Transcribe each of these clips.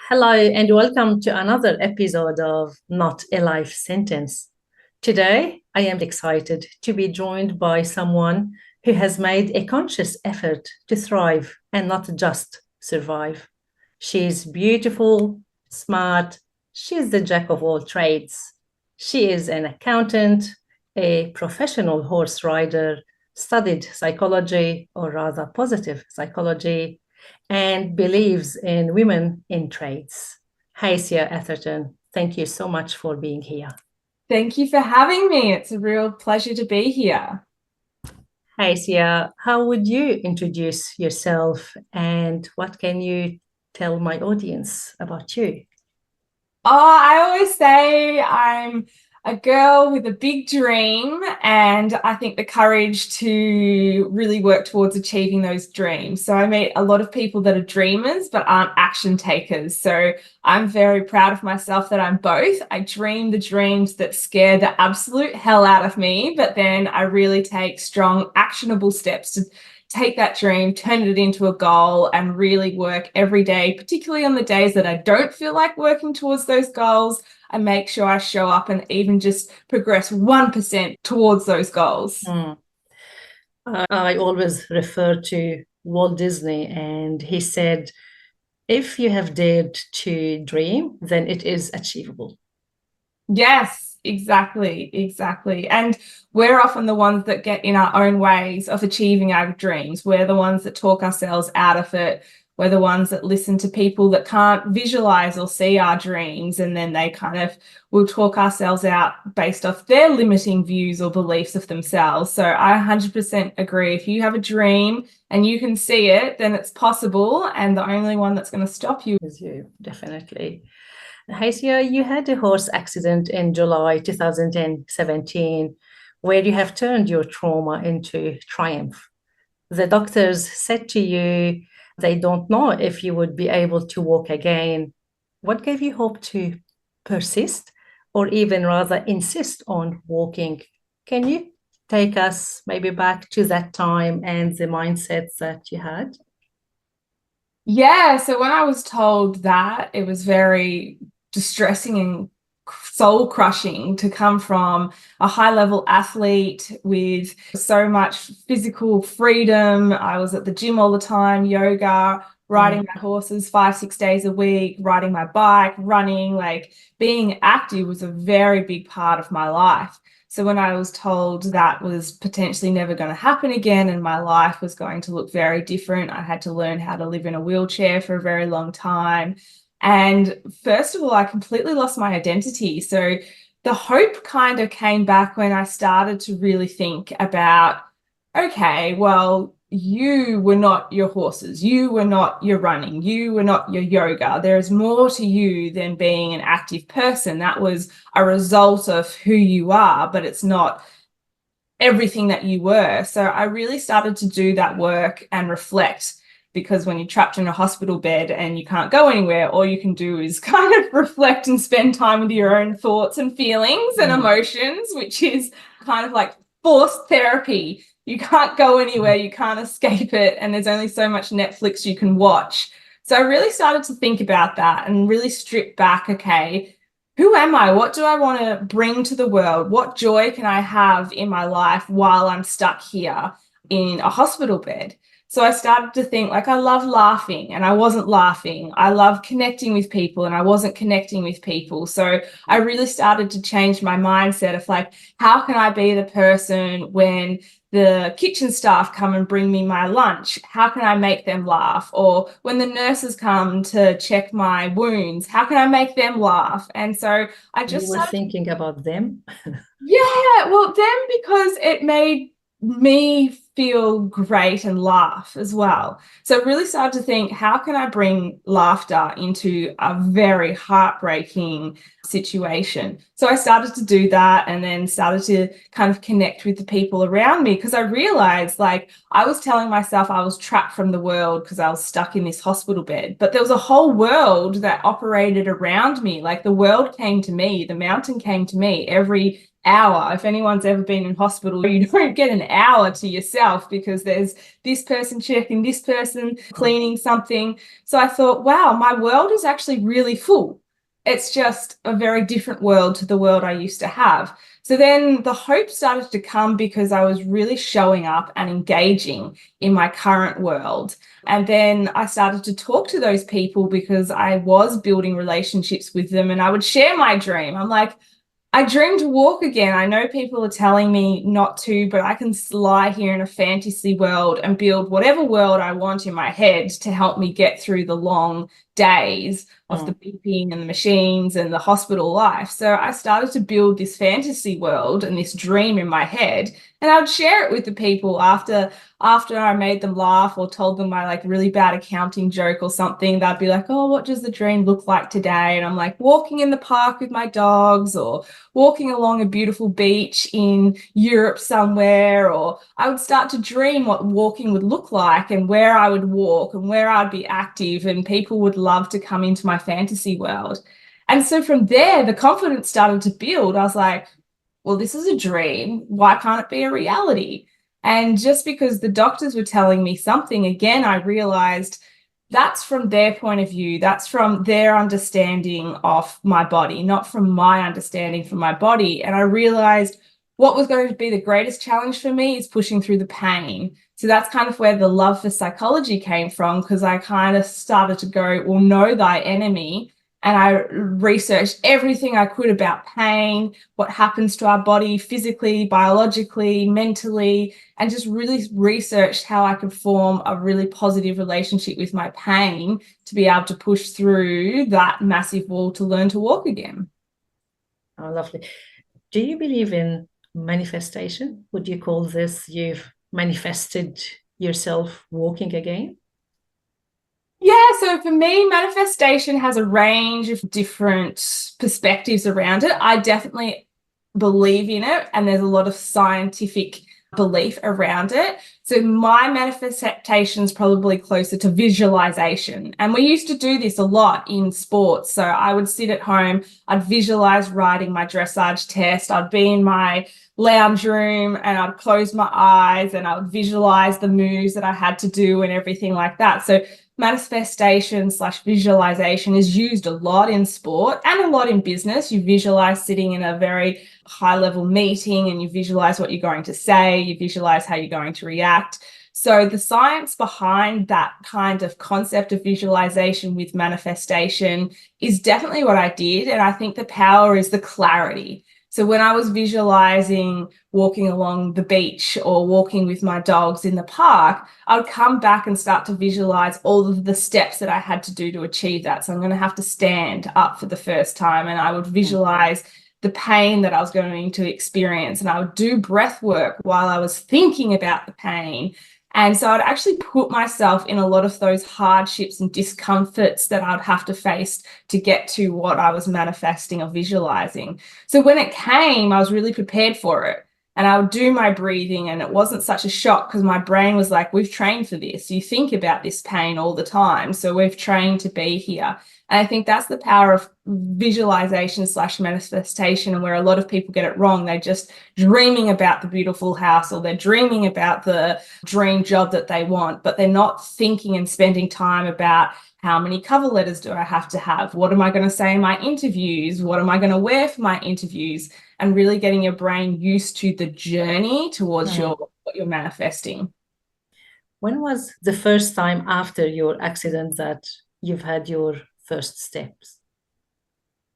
Hello, and welcome to another episode of Not a Life Sentence. Today, I am excited to be joined by someone who has made a conscious effort to thrive and not just survive. She is beautiful, smart, she is the jack of all trades. She is an accountant, a professional horse rider, studied psychology, or rather positive psychology, and believes in women in trades. Hacia Atherton, thank you so much for being here. Thank you for having me. It's a real pleasure to be here. Hacia, how would you introduce yourself and what can you tell my audience about you? Oh, I always say I'm a girl with a big dream, and I think the courage to really work towards achieving those dreams. So I meet a lot of people that are dreamers but aren't action takers. So I'm very proud of myself that I'm both. I dream the dreams that scare the absolute hell out of me, but then I really take strong, actionable steps to take that dream, turn it into a goal, and really work every day, particularly on the days that I don't feel like working towards those goals. I make sure I show up and even just progress 1% towards those goals. I always refer to Walt Disney, and he said, if you have dared to dream, then it is achievable. Yes, exactly, exactly. And we're often the ones that get in our own ways of achieving our dreams. We're the ones that talk ourselves out of it. We're the ones that listen to people that can't visualize or see our dreams, and then they kind of will talk ourselves out based off their limiting views or beliefs of themselves. So I 100% agree. If you have a dream and you can see it, then it's possible, and the only one that's going to stop you Is you, definitely. Hacia, you had a horse accident in July 2017 where you have turned your trauma into triumph. The doctors said to you they don't know if you would be able to walk again. What gave you hope to persist or even rather insist on walking? Can you take us maybe back to that time and the mindset that you had? Yeah, so when I was told that, it was very distressing and soul crushing to come from a high level athlete with so much physical freedom. I was at the gym all the time, yoga, riding my horses 5, 6 days a week, riding my bike, running, like being active was a very big part of my life. So when I was told that was potentially never going to happen again and my life was going to look very different, I had to learn how to live in a wheelchair for a very long time. And first of all, I completely lost my identity. So the hope kind of came back when I started to really think about, okay, well, you were not your horses, you were not your running, you were not your yoga. There is more to you than being an active person. That was a result of who you are, but it's not everything that you were. So I really started to do that work and reflect, because when you're trapped in a hospital bed and you can't go anywhere, all you can do is kind of reflect and spend time with your own thoughts and feelings and emotions, which is kind of like forced therapy. You can't go anywhere, you can't escape it, and there's only so much Netflix you can watch. So I really started to think about that and really strip back, okay, who am I? What do I want to bring to the world? What joy can I have in my life while I'm stuck here in a hospital bed? So I started to think, like, I love laughing and I wasn't laughing. I love connecting with people and I wasn't connecting with people. So I really started to change my mindset of like, how can I be the person when the kitchen staff come and bring me my lunch? How can I make them laugh? Or when the nurses come to check my wounds, how can I make them laugh? And so I You just were started, thinking about them? yeah, well, then because it made me feel great and laugh as well. So I really started to think, how can I bring laughter into a very heartbreaking situation? So I started to do that and then started to kind of connect with the people around me, because I realized, like, I was telling myself I was trapped from the world because I was stuck in this hospital bed, but there was a whole world that operated around me. Like the world came to me, the mountain came to me every hour. If anyone's ever been in hospital, you don't get an hour to yourself because there's this person checking, this person cleaning something. So I thought, wow, my world is actually really full. It's just a very different world to the world I used to have. So then the hope started to come because I was really showing up and engaging in my current world. And then I started to talk to those people because I was building relationships with them, and I would share my dream. I'm like, I dream to walk again. I know people are telling me not to, but I can lie here in a fantasy world and build whatever world I want in my head to help me get through the long days of the beeping and the machines and the hospital life. So I started to build this fantasy world and this dream in my head, and I would share it with the people after I made them laugh or told them my like really bad accounting joke or something. They'd be like, oh, what does the dream look like today? And I'm like, walking in the park with my dogs, or walking along a beautiful beach in Europe somewhere. Or I would start to dream what walking would look like and where I would walk and where I'd be active, and people would love to come into my fantasy world. And so from there, the confidence started to build. I was like, well, this is a dream. Why can't it be a reality? And just because the doctors were telling me something, again, I realized that's from their point of view. That's from their understanding of my body, not from my understanding from my body. And I realized what was going to be the greatest challenge for me is pushing through the pain. So that's kind of where the love for psychology came from, because I kind of started to go, well, know thy enemy. And I researched everything I could about pain, what happens to our body physically, biologically, mentally, and just really researched how I could form a really positive relationship with my pain to be able to push through that massive wall to learn to walk again. Oh, lovely. Do you believe in manifestation? Would you call this you've manifested yourself walking again? Yeah, so for me, manifestation has a range of different perspectives around it. I definitely believe in it, and there's a lot of scientific belief around it. So my manifestation is probably closer to visualization. And we used to do this a lot in sports. So I would sit at home, I'd visualize riding my dressage test, I'd be in my lounge room and I'd close my eyes and I would visualize the moves that I had to do and everything like that. So manifestation slash visualization is used a lot in sport and a lot in business. You visualize sitting in a very high level meeting and you visualize what you're going to say, you visualize how you're going to react. So the science behind that kind of concept of visualization with manifestation is definitely what I did. And I think the power is the clarity. So when I was visualizing walking along the beach or walking with my dogs in the park, I would come back and start to visualize all of the steps that I had to do to achieve that. So I'm going to have to stand up for the first time, and I would visualize the pain that I was going to experience, and I would do breath work while I was thinking about the pain. And so I'd actually put myself in a lot of those hardships and discomforts that I'd have to face to get to what I was manifesting or visualizing. So when it came, I was really prepared for it. And I would do my breathing, and it wasn't such a shock because my brain was like, we've trained for this. You think about this pain all the time. So we've trained to be here. And I think that's the power of visualization slash manifestation, and where a lot of people get it wrong. They're just dreaming about the beautiful house, or they're dreaming about the dream job that they want, but they're not thinking and spending time about how many cover letters do I have to have? What am I going to say in my interviews? What am I going to wear for my interviews? And really getting your brain used to the journey towards what you're manifesting. When was the first time after your accident that you've had your first steps?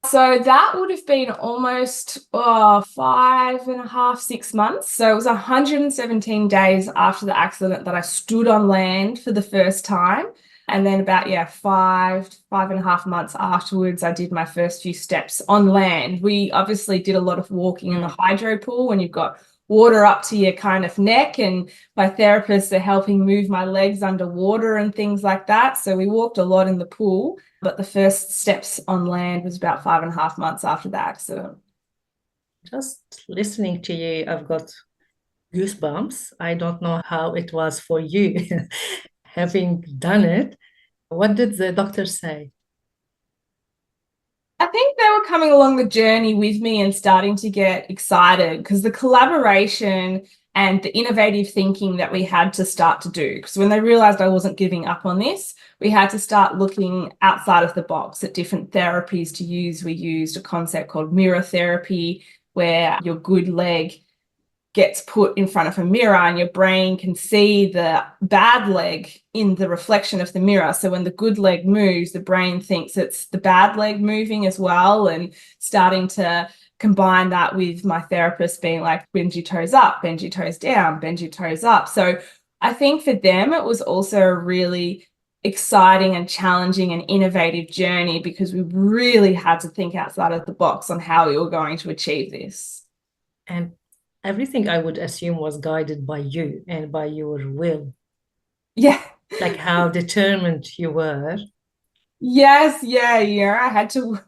So that would have been almost 5.5, 6 months. So it was 117 days after the accident that I stood on land for the first time. And then about, 5.5 months afterwards, I did my first few steps on land. We obviously did a lot of walking in the hydro pool when you've got water up to your kind of neck, and my therapists are helping move my legs underwater and things like that. So we walked a lot in the pool, but the first steps on land was about 5.5 months after the accident. Just listening to you, I've got goosebumps. I don't know how it was for you having done it. What did the doctor say? I think they were coming along the journey with me and starting to get excited because the collaboration and the innovative thinking that we had to start to do, because when they realized I wasn't giving up on this, we had to start looking outside of the box at different therapies to use. We used a concept called mirror therapy, where your good leg gets put in front of a mirror and your brain can see the bad leg in the reflection of the mirror. So when the good leg moves, the brain thinks it's the bad leg moving as well, and starting to combine that with my therapist being like, bend your toes up, bend your toes down, bend your toes up. So I think for them, it was also a really exciting and challenging and innovative journey because we really had to think outside of the box on how we were going to achieve this. And everything I would assume was guided by you and by your will, Yeah. like how determined you were. Yes, yeah. I had to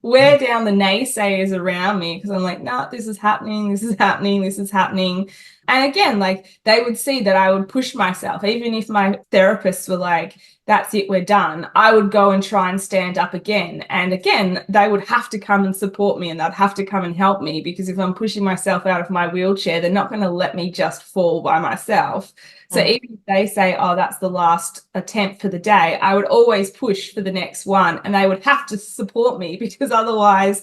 wear down the naysayers around me because I'm like, no, this is happening, this is happening, this is happening. And again, like they would see that I would push myself. Even if my therapists were like, that's it, we're done, I would go and try and stand up again. And again, they would have to come and support me and they'd have to come and help me, because if I'm pushing myself out of my wheelchair, they're not going to let me just fall by myself. So even if they say, oh, that's the last attempt for the day, I would always push for the next one, and they would have to support me because otherwise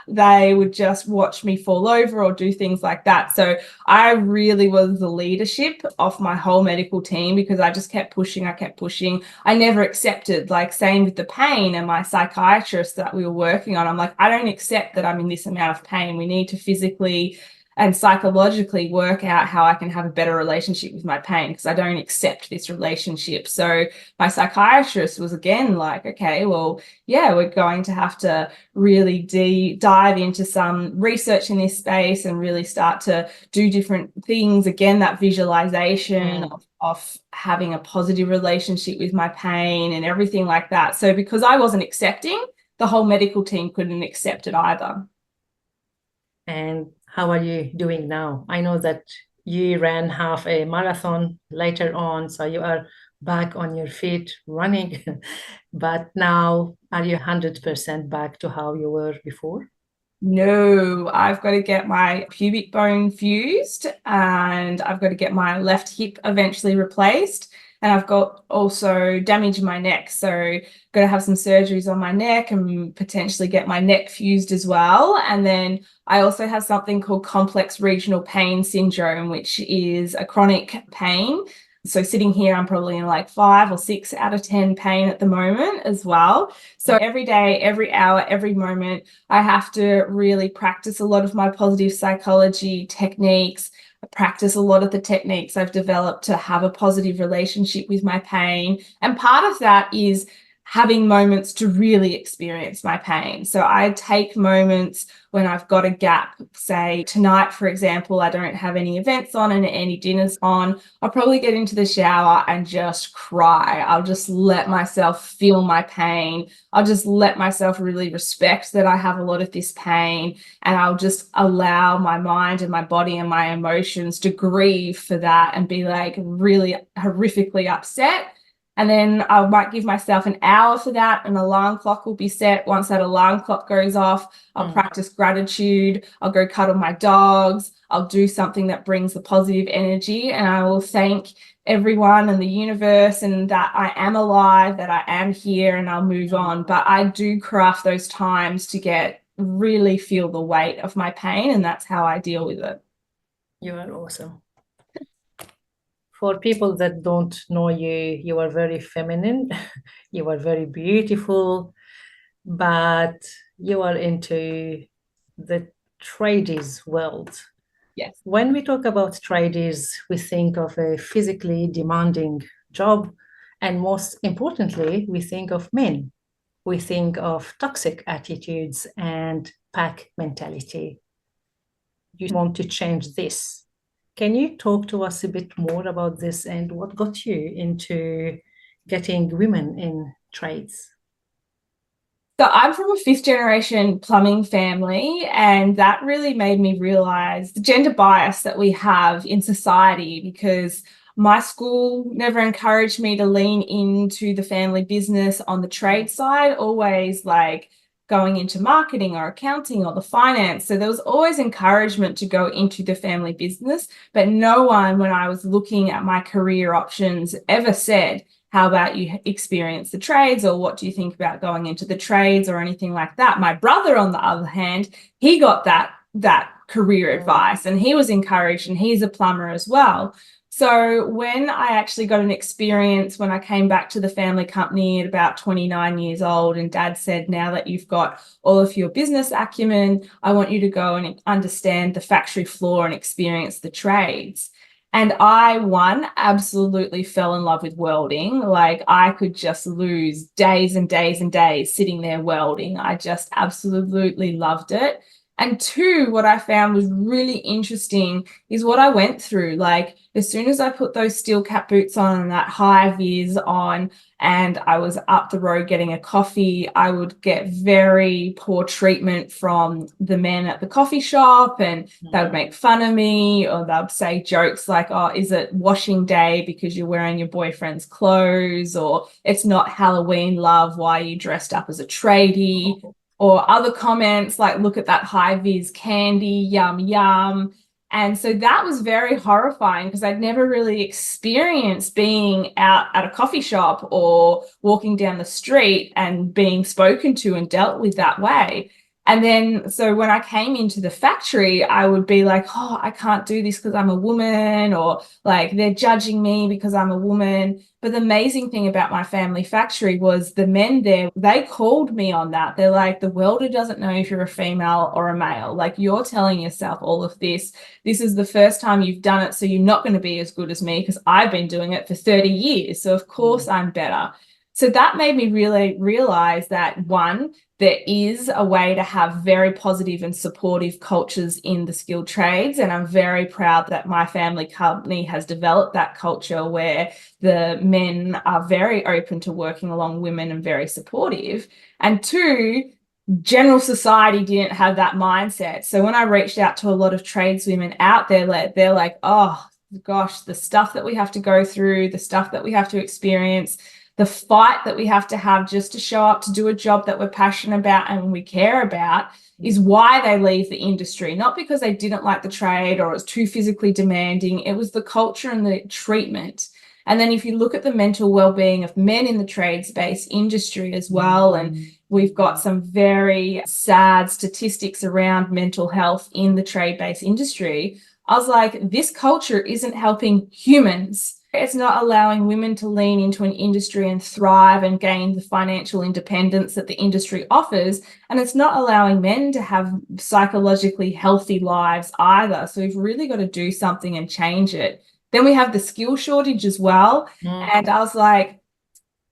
they would just watch me fall over or do things like that. So I really was the leadership of my whole medical team because I just kept pushing. I never accepted, like same with the pain, and my psychiatrist that we were working on, I'm like, I don't accept that I'm in this amount of pain. We need to physically and psychologically work out how I can have a better relationship with my pain because I don't accept this relationship. So my psychiatrist was again like, okay, well, yeah, we're going to have to really dive into some research in this space and really start to do different things. Again, that visualization of having a positive relationship with my pain and everything like that. So because I wasn't accepting, the whole medical team couldn't accept it either. And how are you doing now? I know that you ran half a marathon later on, so you are back on your feet running. But now, are you 100% back to how you were before? No, I've got to get my pubic bone fused and I've got to get my left hip eventually replaced. And I've got also damage in my neck. So got to have some surgeries on my neck and potentially get my neck fused as well. And then I also have something called complex regional pain syndrome, which is a chronic pain. So sitting here, I'm probably in like 5 or 6 out of 10 pain at the moment as well. So every day, every hour, every moment, I have to really practice a lot of my positive psychology techniques. I practice a lot of the techniques I've developed to have a positive relationship with my pain. And part of that is having moments to really experience my pain. So I take moments when I've got a gap, say tonight, for example, I don't have any events on and any dinners on. I'll probably get into the shower and just cry. I'll just let myself feel my pain. I'll just let myself really respect that I have a lot of this pain, and I'll just allow my mind and my body and my emotions to grieve for that and be like really horrifically upset. And then I might give myself an hour for that. An alarm clock will be set. Once that alarm clock goes off, I'll practice gratitude. I'll go cuddle my dogs. I'll do something that brings the positive energy, and I will thank everyone and the universe and that I am alive, that I am here, and I'll move on. But I do craft those times to really feel the weight of my pain, and that's how I deal with it. You are awesome. For people that don't know you, you are very feminine, you are very beautiful, but you are into the tradies world. Yes. When we talk about tradies, we think of a physically demanding job, and most importantly, we think of men. We think of toxic attitudes and pack mentality. You want to change this. Can you talk to us a bit more about this and what got you into getting women in trades? So I'm from a 5th-generation plumbing family, and that really made me realize the gender bias that we have in society, because my school never encouraged me to lean into the family business on the trade side, always like going into marketing or accounting or the finance. So there was always encouragement to go into the family business, but no one, when I was looking at my career options, ever said, how about you experience the trades, or what do you think about going into the trades or anything like that? My brother, on the other hand, he got that career advice, and he was encouraged, and he's a plumber as well. So when I actually got an experience, when I came back to the family company at about 29 years old, and Dad said, now that you've got all of your business acumen, I want you to go and understand the factory floor and experience the trades. And I, absolutely fell in love with welding. Like, I could just lose days and days and days sitting there welding. I just absolutely loved it. And two, what I found was really interesting is what I went through. Like, as soon as I put those steel cap boots on and that high vis on, and I was up the road getting a coffee, I would get very poor treatment from the men at the coffee shop, and they would make fun of me, or they'd say jokes like, oh, is it washing day because you're wearing your boyfriend's clothes? Or it's not Halloween, love, why are you dressed up as a tradie? Or other comments like, look at that high vis candy, yum, yum. And so that was very horrifying, because I'd never really experienced being out at a coffee shop or walking down the street and being spoken to and dealt with that way. And then, so when I came into the factory, I would be like, oh, I can't do this because I'm a woman, or like they're judging me because I'm a woman. But the amazing thing about my family factory was the men there, they called me on that. They're like, the welder doesn't know if you're a female or a male. Like, you're telling yourself all of this. This is the first time you've done it, so you're not going to be as good as me, because I've been doing it for 30 years. So of course I'm better. So that made me really realize that, one, there is a way to have very positive and supportive cultures in the skilled trades. And I'm very proud that my family company has developed that culture where the men are very open to working along women and very supportive. And two, general society didn't have that mindset. So when I reached out to a lot of tradeswomen out there, they're like, oh gosh, the stuff that we have to go through, the stuff that we have to experience, the fight that we have to have just to show up to do a job that we're passionate about and we care about, is why they leave the industry. Not because they didn't like the trade or it was too physically demanding. It was the culture and the treatment. And then if you look at the mental well-being of men in the trades-based industry as well, and we've got some very sad statistics around mental health in the trade-based industry, I was like, this culture isn't helping humans. It's not allowing women to lean into an industry and thrive and gain the financial independence that the industry offers. And it's not allowing men to have psychologically healthy lives either. So we've really got to do something and change it. Then we have the skill shortage as well. And I was like,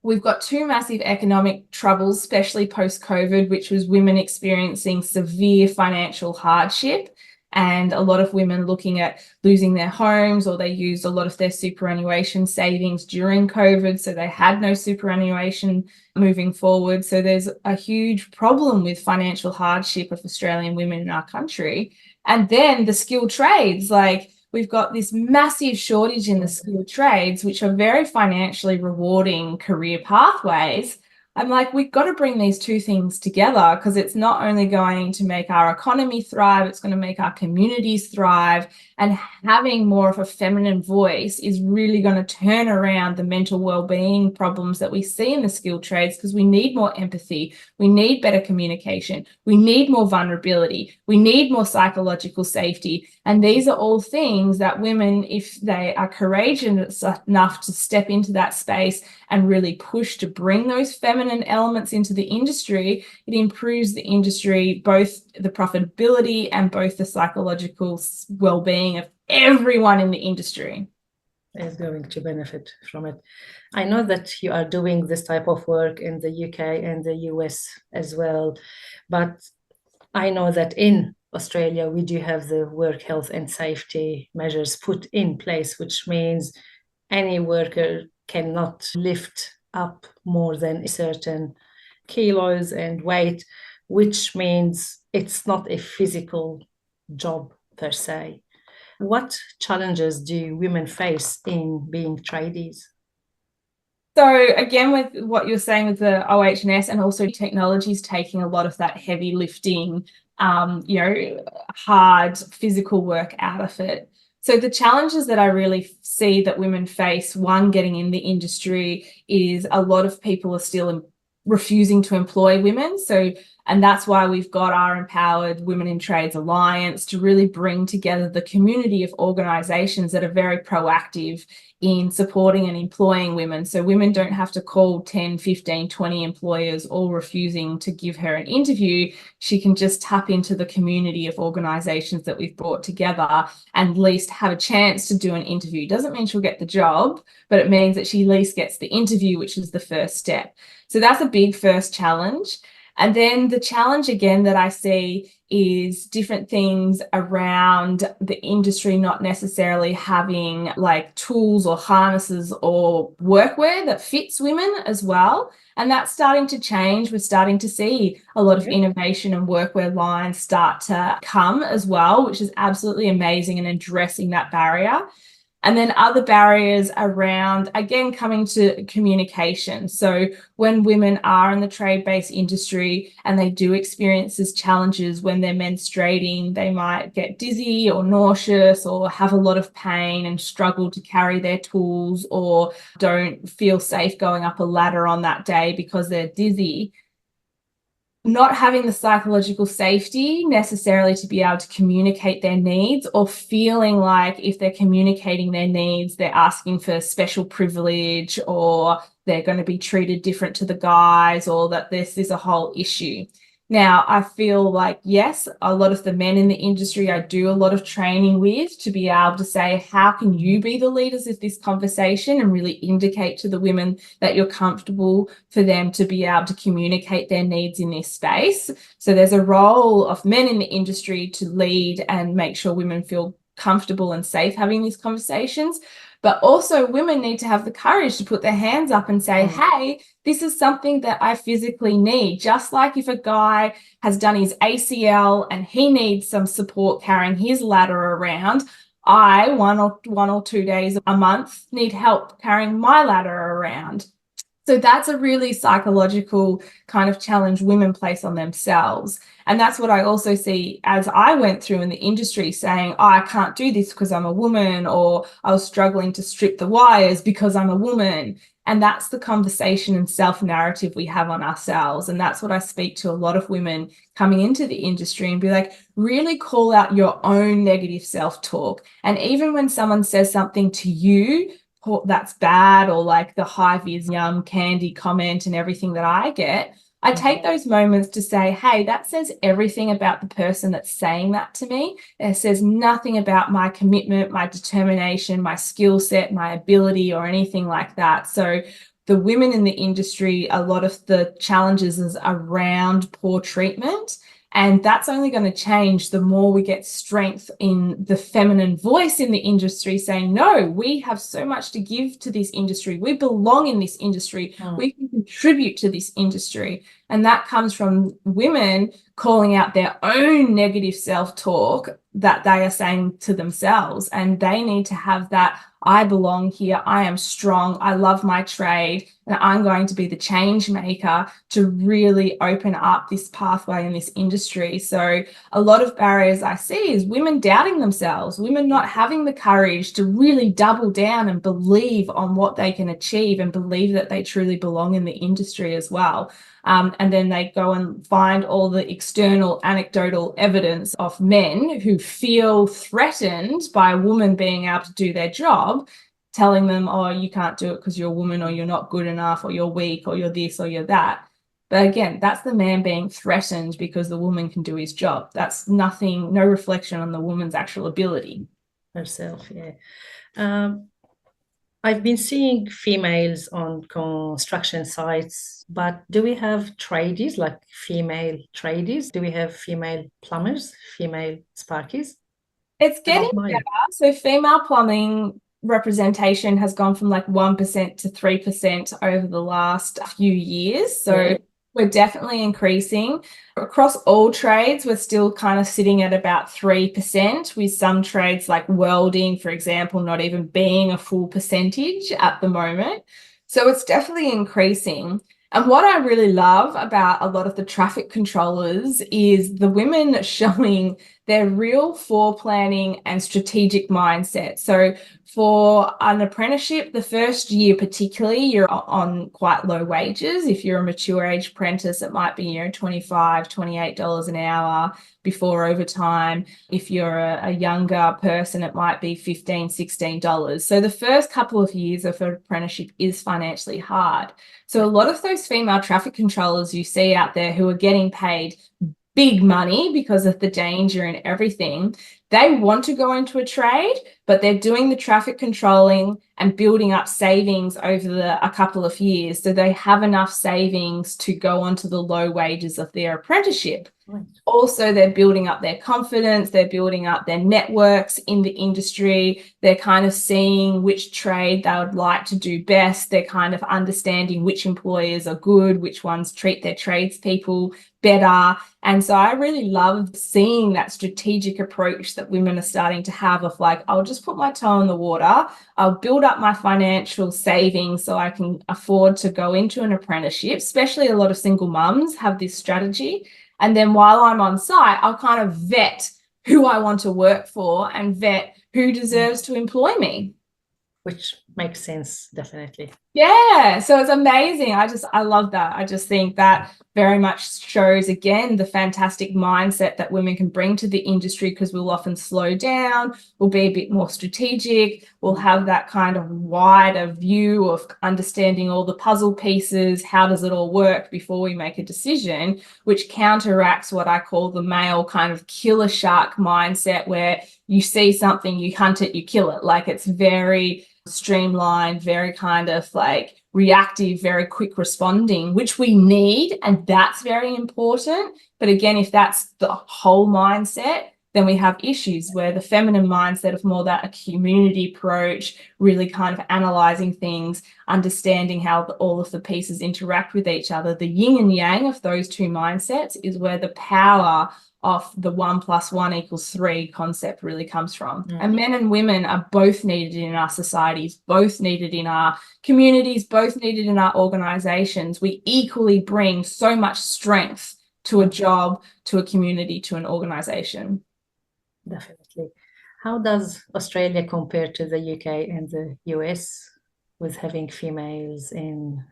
we've got two massive economic troubles, especially post-COVID, which was women experiencing severe financial hardship, and a lot of women looking at losing their homes, or they used a lot of their superannuation savings during COVID, so they had no superannuation moving forward. So there's a huge problem with financial hardship of Australian women in our country. And then the skilled trades, like, we've got this massive shortage in the skilled trades, which are very financially rewarding career pathways. I'm like, we've got to bring these two things together, because it's not only going to make our economy thrive, it's going to make our communities thrive. And having more of a feminine voice is really going to turn around the mental well-being problems that we see in the skilled trades, because we need more empathy, we need better communication, we need more vulnerability, we need more psychological safety. And these are all things that women, if they are courageous enough to step into that space and really push to bring those feminine elements into the industry, it improves the industry, both the profitability and both the psychological well-being of everyone in the industry. Is going to benefit from it. I know that you are doing this type of work in the UK and the US as well, but I know that in Australia, we do have the work health and safety measures put in place, which means any worker cannot lift up more than a certain kilos and weight, which means it's not a physical job per se. What challenges do women face in being tradies? So again, with what you're saying with the OH&S, and also technology is taking a lot of that heavy lifting, hard physical work out of it. So the challenges that I really see that women face, one, getting in the industry, is a lot of people are still refusing to employ women. And that's why we've got our Empowered Women in Trades Alliance to really bring together the community of organisations that are very proactive in supporting and employing women. So women don't have to call 10, 15, 20 employers all refusing to give her an interview. She can just tap into the community of organisations that we've brought together and at least have a chance to do an interview. Doesn't mean she'll get the job, but it means that she at least gets the interview, which is the first step. So that's a big first challenge. And then the challenge again that I see is different things around the industry not necessarily having like tools or harnesses or workwear that fits women as well. And that's starting to change. We're starting to see a lot of innovation and workwear lines start to come as well, which is absolutely amazing and addressing that barrier. And then other barriers around, again, coming to communication. So when women are in the trade-based industry and they do experience these challenges when they're menstruating, they might get dizzy or nauseous or have a lot of pain and struggle to carry their tools, or don't feel safe going up a ladder on that day because they're dizzy. Not having the psychological safety necessarily to be able to communicate their needs, or feeling like if they're communicating their needs, they're asking for special privilege, or they're going to be treated different to the guys, or that this is a whole issue. Now, I feel like, yes, a lot of the men in the industry I do a lot of training with to be able to say, how can you be the leaders of this conversation and really indicate to the women that you're comfortable for them to be able to communicate their needs in this space. So there's a role of men in the industry to lead and make sure women feel comfortable and safe having these conversations. But also women need to have the courage to put their hands up and say, hey, this is something that I physically need. Just like if a guy has done his ACL and he needs some support carrying his ladder around, I, one or 2 days a month, need help carrying my ladder around. So that's a really psychological kind of challenge women place on themselves. And that's what I also see as I went through in the industry, saying, oh, I can't do this because I'm a woman, or I was struggling to strip the wires because I'm a woman. And that's the conversation and self-narrative we have on ourselves. And that's what I speak to a lot of women coming into the industry and be like, really call out your own negative self-talk. And even when someone says something to you that's bad, or like the high vis yum candy comment and everything that I get, I take those moments to say, hey, that says everything about the person that's saying that to me. It says nothing about my commitment, my determination, my skill set, my ability, or anything like that. So the women in the industry, a lot of the challenges is around poor treatment. And that's only going to change the more we get strength in the feminine voice in the industry, saying, no, we have so much to give to this industry. We belong in this industry. We can contribute to this industry. And that comes from women calling out their own negative self-talk that they are saying to themselves. And they need to have that, I belong here, I am strong, I love my trade, and I'm going to be the change maker to really open up this pathway in this industry. So a lot of barriers I see is women doubting themselves, women not having the courage to really double down and believe on what they can achieve and believe that they truly belong in the industry as well. And then they go and find all the external anecdotal evidence of men who feel threatened by a woman being able to do their job, telling them, oh, you can't do it because you're a woman, or you're not good enough, or you're weak, or you're this, or you're that. But again, that's the man being threatened because the woman can do his job. That's nothing, no reflection on the woman's actual ability. Herself, yeah. I've been seeing females on construction sites, but do we have tradies, like female tradies? Do we have female plumbers, female sparkies? It's getting better. So female plumbing representation has gone from like 1% to 3% over the last few years. So we're definitely increasing. Across all trades, we're still kind of sitting at about 3%, with some trades like welding, for example, not even being a full percentage at the moment. So it's definitely increasing. And what I really love about a lot of the traffic controllers is the women showing their real foreplanning and strategic mindset. So for an apprenticeship, the first year particularly, you're on quite low wages. If you're a mature age apprentice, it might be, $25, $28 an hour before overtime. If you're a younger person, it might be $15, $16. So the first couple of years of an apprenticeship is financially hard. So a lot of those female traffic controllers you see out there who are getting paid big money because of the danger and everything, they want to go into a trade, but they're doing the traffic controlling and building up savings over a couple of years. So they have enough savings to go onto the low wages of their apprenticeship. Right. Also, they're building up their confidence, they're building up their networks in the industry, they're kind of seeing which trade they would like to do best, they're kind of understanding which employers are good, which ones treat their tradespeople better. And so I really love seeing that strategic approach that women are starting to have of like, I'll just put my toe in the water, I'll build up my financial savings so I can afford to go into an apprenticeship. Especially a lot of single mums have this strategy. And then while I'm on site, I'll kind of vet who I want to work for and vet who deserves to employ me. Which makes sense, definitely. Yeah, so it's amazing. I love that. I just think that very much shows, again, the fantastic mindset that women can bring to the industry, because we'll often slow down, we'll be a bit more strategic, we'll have that kind of wider view of understanding all the puzzle pieces, how does it all work before we make a decision, which counteracts what I call the male kind of killer shark mindset, where you see something, you hunt it, you kill it. Like, it's very streamlined, very kind of like reactive, very quick responding, which we need, and that's very important. But again, if that's the whole mindset, then we have issues where the feminine mindset of more that a community approach, really kind of analyzing things, understanding how all of the pieces interact with each other, the yin and yang of those two mindsets is where the power of the 1 + 1 = 3 concept really comes from. And men and women are both needed in our societies, both needed in our communities, both needed in our organizations. We equally bring so much strength to a job, to a community, to an organization. Definitely. How does Australia compare to the UK and the US with having females in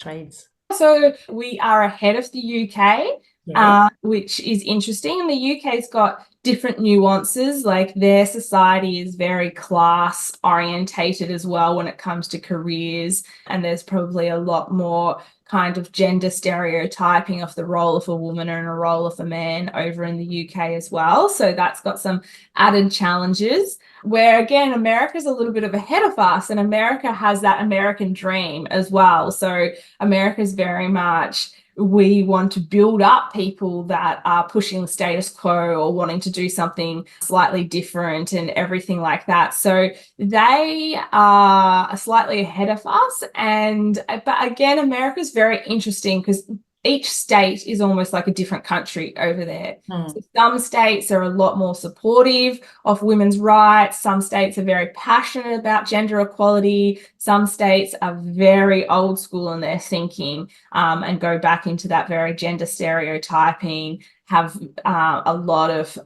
trades? So we are ahead of the UK. Yeah. Which is interesting. And the UK's got different nuances, like their society is very class orientated as well when it comes to careers. And there's probably a lot more kind of gender stereotyping of the role of a woman and a role of a man over in the UK as well. So that's got some added challenges, where again, America's a little bit of ahead of us, and America has that American dream as well. So America's very much, we want to build up people that are pushing the status quo or wanting to do something slightly different and everything like that. So they are slightly ahead of us. But again, America's very interesting because each state is almost like a different country over there. So some states are a lot more supportive of women's rights. Some states are very passionate about gender equality. Some states are very old school in their thinking and go back into that very gender stereotyping, have a lot of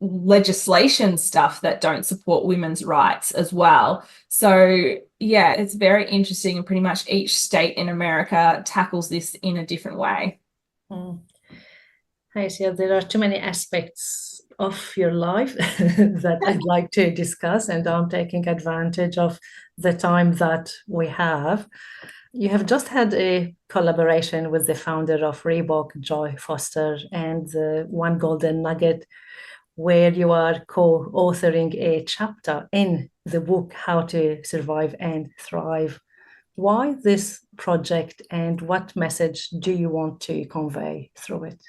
legislation stuff that don't support women's rights as well. So yeah, it's very interesting, and pretty much each state in America tackles this in a different way. Hacia, there are too many aspects of your life that I'd like to discuss, and I'm taking advantage of the time that we have. You have just had a collaboration with the founder of Reebok, Joy Foster, and the One Golden Nugget, where you are co-authoring a chapter in the book, How to Survive and Thrive. Why this project, and what message do you want to convey through it?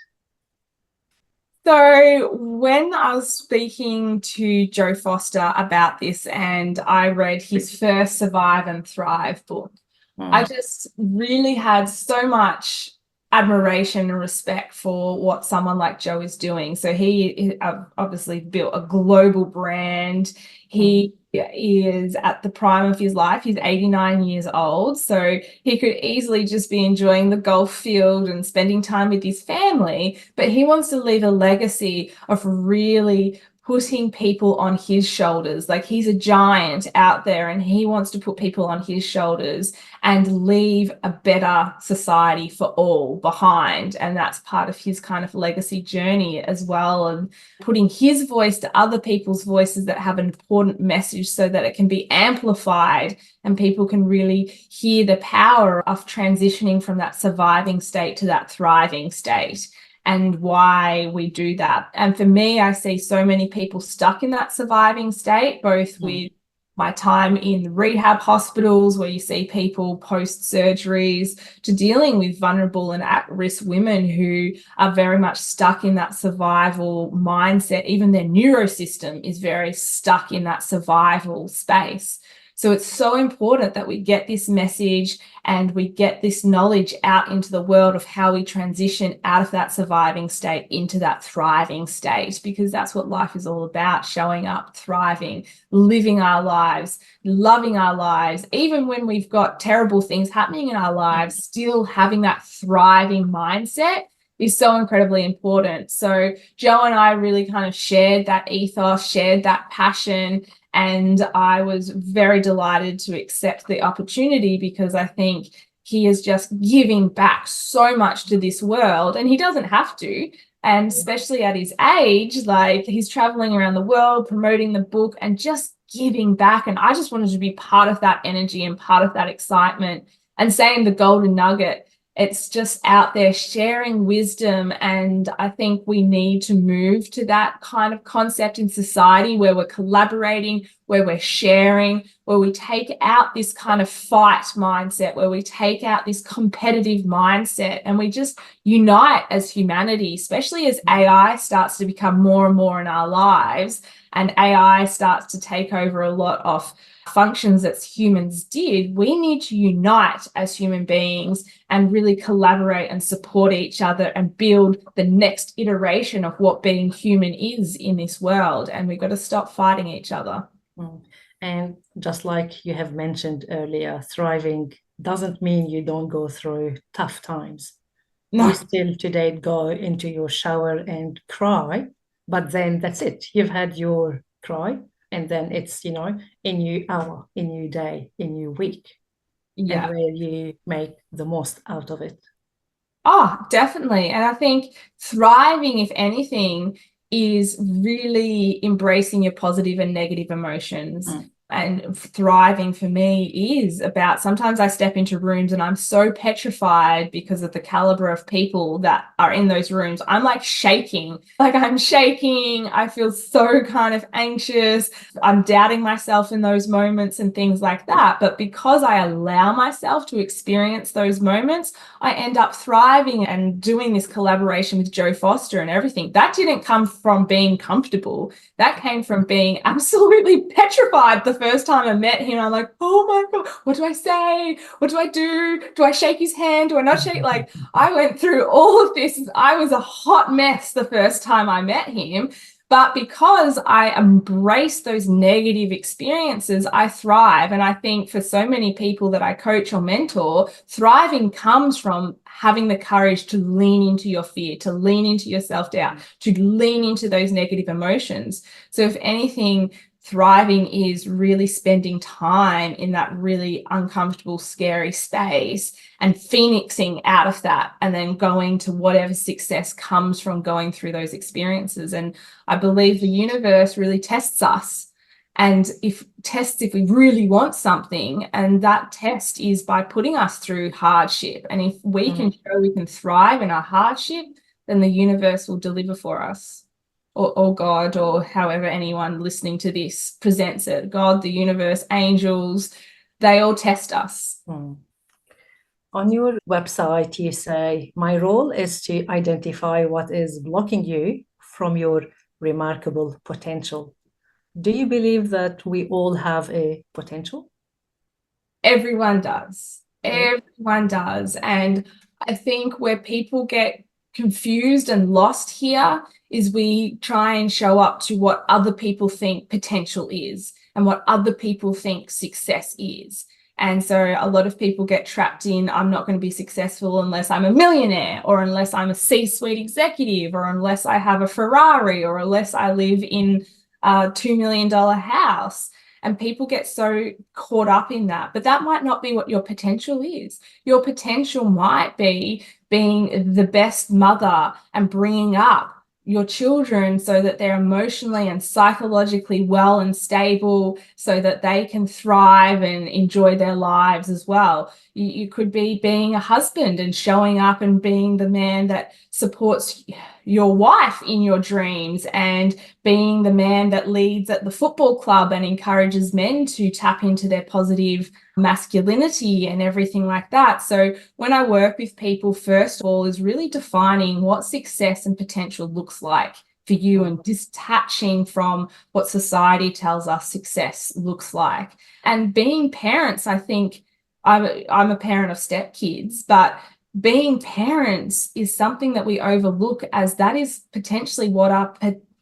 So when I was speaking to Joe Foster about this, and I read his first Survive and Thrive book, I just really had so much admiration and respect for what someone like Joe is doing. So he obviously built a global brand. He is at the prime of his life. He's 89 years old. So he could easily just be enjoying the golf field and spending time with his family, but he wants to leave a legacy of really putting people on his shoulders. Like, he's a giant out there and he wants to put people on his shoulders and leave a better society for all behind. And that's part of his kind of legacy journey as well, and putting his voice to other people's voices that have an important message so that it can be amplified and people can really hear the power of transitioning from that surviving state to that thriving state, and why we do that. And for me, I see so many people stuck in that surviving state, both with my time in rehab hospitals, where you see people post surgeries, to dealing with vulnerable and at-risk women who are very much stuck in that survival mindset. Even their neurosystem is very stuck in that survival space. So it's so important that we get this message and we get this knowledge out into the world of how we transition out of that surviving state into that thriving state, because that's what life is all about: showing up, thriving, living our lives, loving our lives, even when we've got terrible things happening in our lives, still having that thriving mindset is so incredibly important. So Joe and I really kind of shared that ethos, shared that passion, and I was very delighted to accept the opportunity, because I think he is just giving back so much to this world, and he doesn't have to. And especially at his age, like, he's traveling around the world promoting the book and just giving back. And I just wanted to be part of that energy and part of that excitement. And saying the golden nugget, it's just out there sharing wisdom. And I think we need to move to that kind of concept in society, where we're collaborating, where we're sharing, where we take out this kind of fight mindset, where we take out this competitive mindset, and we just unite as humanity, especially as AI starts to become more and more in our lives, and AI starts to take over a lot of functions that humans did. We need to unite as human beings and really collaborate and support each other and build the next iteration of what being human is in this world. And we've got to stop fighting each other. And just like you have mentioned earlier, thriving doesn't mean you don't go through tough times. No. You still today go into your shower and cry, but then that's it. You've had your cry, and then it's, a new hour, a new day, a new week. Yeah. And where you make the most out of it. Oh, definitely. And I think thriving, if anything, is really embracing your positive and negative emotions. And thriving for me is about, sometimes I step into rooms and I'm so petrified because of the caliber of people that are in those rooms. I'm like shaking, I feel so kind of anxious. I'm doubting myself in those moments and things like that. But because I allow myself to experience those moments, I end up thriving and doing this collaboration with Joe Foster and everything. That didn't come from being comfortable. That came from being absolutely petrified the first time I met him. I'm like, oh my God, what do I say? What do I do? Do I shake his hand? Do I not shake? Like, I went through all of this. I was a hot mess the first time I met him. But because I embrace those negative experiences, I thrive. And I think for so many people that I coach or mentor, thriving comes from having the courage to lean into your fear, to lean into your self-doubt, to lean into those negative emotions. So if anything, thriving is really spending time in that really uncomfortable, scary space and phoenixing out of that, and then going to whatever success comes from going through those experiences. And I believe the universe really tests us, and if we really want something, and that test is by putting us through hardship. And if we can show we can thrive in our hardship, then the universe will deliver for us. Or God, or however anyone listening to this presents it. God, the universe, angels, they all test us. On your website, you say, my role is to identify what is blocking you from your remarkable potential. Do you believe that we all have a potential? Everyone does. Everyone does. And I think where people get confused and lost here is we try and show up to what other people think potential is and what other people think success is. And so a lot of people get trapped in, I'm not going to be successful unless I'm a millionaire, or unless I'm a C-suite executive, or unless I have a Ferrari, or unless I live in a $2 million house. And people get so caught up in that. But that might not be what your potential is. Your potential might be being the best mother and bringing up your children so that they're emotionally and psychologically well and stable, so that they can thrive and enjoy their lives as well. You could be being a husband and showing up and being the man that supports your wife in your dreams, and being the man that leads at the football club and encourages men to tap into their positive masculinity and everything like that. So when I work with people, first of all, is really defining what success and potential looks like for you, and detaching from what society tells us success looks like. And being parents, I think I'm a parent of stepkids, but being parents is something that we overlook, as that is potentially what our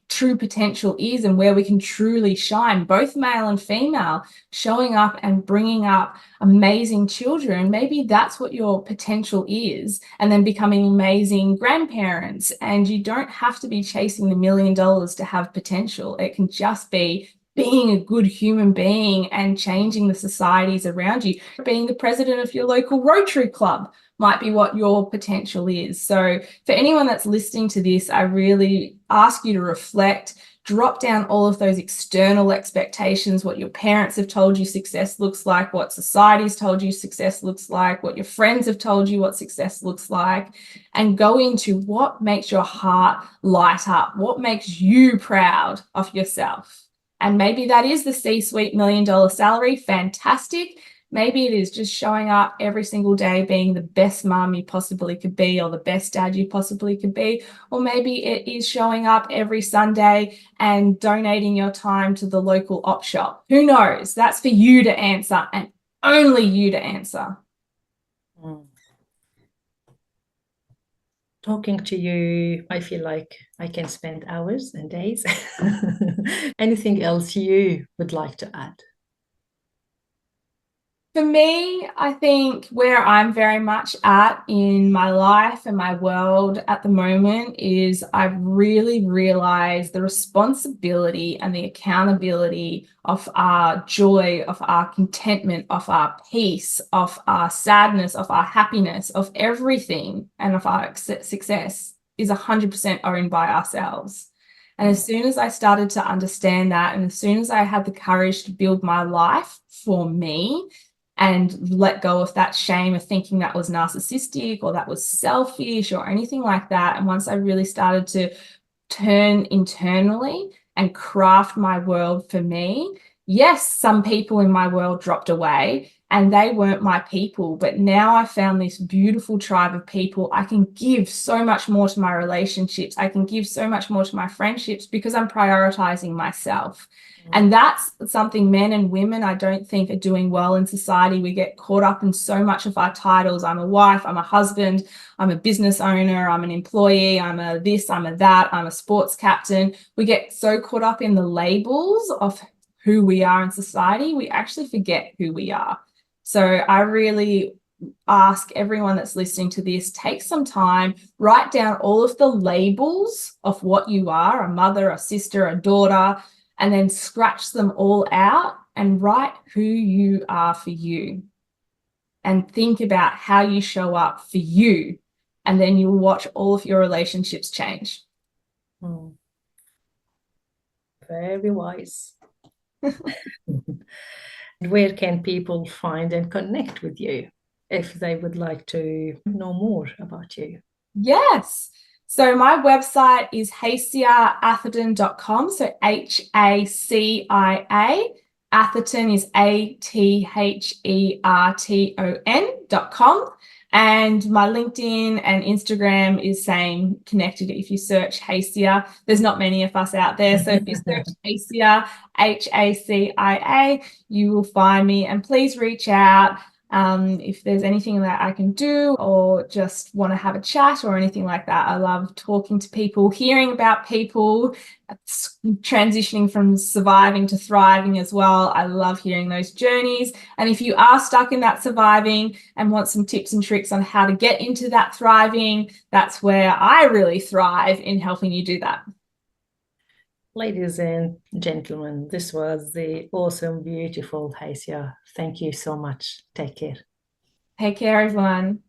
true potential is, and where we can truly shine, both male and female, showing up and bringing up amazing children. Maybe that's what your potential is, and then becoming amazing grandparents. And you don't have to be chasing the $1 million to have potential. It can just be being a good human being and changing the societies around you. Being the president of your local Rotary Club might be what your potential is. So for anyone that's listening to this, I really ask you to reflect, drop down all of those external expectations, what your parents have told you success looks like, what society's told you success looks like, what your friends have told you what success looks like, and go into what makes your heart light up, what makes you proud of yourself. And maybe that is the C-suite $1 million salary. Fantastic. Maybe it is just showing up every single day, being the best mom you possibly could be, or the best dad you possibly could be. Or maybe it is showing up every Sunday and donating your time to the local op shop. Who knows? That's for you to answer, and only you to answer. Talking to you, I feel like I can spend hours and days. Anything else you would like to add? For me, I think where I'm very much at in my life and my world at the moment is I've really realized the responsibility and the accountability of our joy, of our contentment, of our peace, of our sadness, of our happiness, of everything, and of our success is 100% owned by ourselves. And as soon as I started to understand that, and as soon as I had the courage to build my life for me, and let go of that shame of thinking that was narcissistic or that was selfish or anything like that. And once I really started to turn internally and craft my world for me, yes, some people in my world dropped away and they weren't my people. But now I found this beautiful tribe of people. I can give so much more to my relationships. I can give so much more to my friendships because I'm prioritizing myself. And that's something men and women, I don't think, are doing well in society. We get caught up in so much of our titles. I'm a wife, I'm a husband, I'm a business owner, I'm an employee, I'm a this, I'm a that, I'm a sports captain. We get so caught up in the labels of who we are in society, we actually forget who we are. So I really ask everyone that's listening to this, take some time, write down all of the labels of what you are, a mother, a sister, a daughter, and then scratch them all out and write who you are for you. And think about how you show up for you. And then you'll watch all of your relationships change. Very wise. Where can people find and connect with you if they would like to know more about you? Yes. So my website is haciaatherton.com. So HACIA. Atherton is ATHERTON.com. And my LinkedIn and Instagram is same, connected. If you search Hacia, there's not many of us out there. So if you search Hacia, HACIA, you will find me. And please reach out. If there's anything that I can do or just want to have a chat or anything like that, I love talking to people, hearing about people transitioning from surviving to thriving as well. I love hearing those journeys. And if you are stuck in that surviving and want some tips and tricks on how to get into that thriving, that's where I really thrive in helping you do that. Ladies and gentlemen, this was the awesome, beautiful Hacia. Thank you so much. Take care. Take care, everyone.